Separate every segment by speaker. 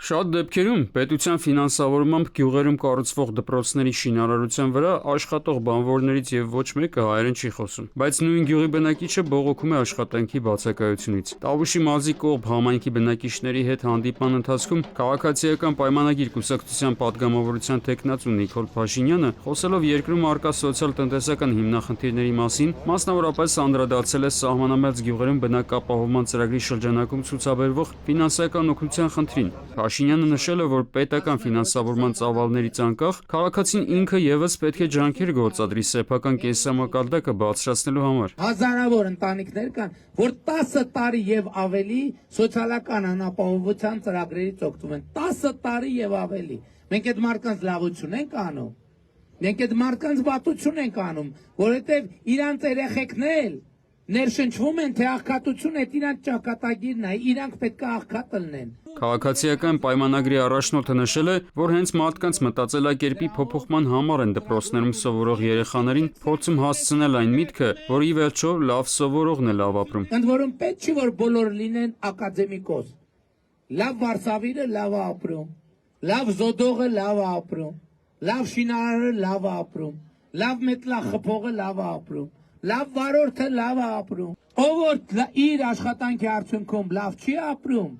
Speaker 1: Շատ դեպքերում պետության ֆինանսավորմամբ գյուղերում կառուցվող դպրոցների շինարարության վրա աշխատող բանվորներից և ոչ մեկը հայերեն չի խոսում, բայց նույն գյուղի բնակիչը բողոքում է աշխատանքի բացակայությունից։ Տավուշի մարզի կողբ համայնքի բնակիչների հետ հանդիպման ընթացքում քաղաքացիական պայմանագիր կուսակցության падգամավորության թեկնածու Նիկոլ Փաշինյանը, խոսելով երկրում առկա սոցիալ-տնտեսական հիմնախնդիրների մասին, մասնավորապես անդրադարձել է սահմանամերձ գյուղերում բնակապահովման ծրագրի շրջանակում ցուցաբերվող ֆինանսական օգնության խնդրին։ Փաշինյանը նշել է, որ պետական ֆինանսավորման ծավալներից անկախ քաղաքացին ինքը ևս պետք է ջանքեր գործադրի սեփական կենսամակարդակը բարձրացնելու համար։
Speaker 2: Հազարավոր ընտանիքներ կան, որ 10 տարի եւ ավելի սոցիալական անապահովության ծրագրերից օգտվում են։ 10 տարի եւ ավելի։ Մենք այդ մարդկանց լավություն ենք անում։ Մենք այդ մարդկանց վատություն ենք անում, որովհետեւ իրանց երեխեքն էլ ներշնչվում են, թե աղքատություն է իրանց ճակատագիրն է, իրանք պետք է աղքատ լինեն։
Speaker 1: Քաղաքացիական պայմանագրի առաջնորդը նշել է, որ հենց մարդկանց մտածելակերպի փոփոխման համար են դպրոցներում սովորող երեխաներին փորձում հասցնել այն միտքը, որ ի վերջո լավ սովորողն է լավ ապրում։
Speaker 2: Ընդ որում պետք չի, որ բոլորը լինեն ակադեմիկոս։ Լավ վարսավիրը լավ է ապրում, լավ զոդողը լավ է ապրում, լավ շինարարը լավ է ապրում, լավ մեթլախփողը լավ է ապրում, լավ վարորդը լավ է ապրում։ Ով որ իր աշխատանքի արդյունքում լավ չի ապրում,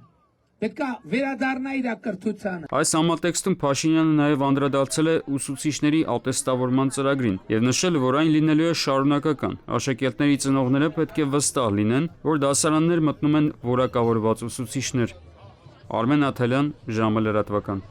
Speaker 2: պետք է վերադառնա իր կրթությանը։
Speaker 1: Այս համատեքստում Փաշինյանը նաև անդրադարձել է ուսուցիչների ատեստավորման ծրագրին եւ նշել, որ այն լինելու է շարունակական։ Աշակերտների ծնողները պետք է վստահ լինեն, որ դասարաններ մտնում են որակավորված ուսուցիչներ։ Արմեն Աթալյան, ժամը լրատվական։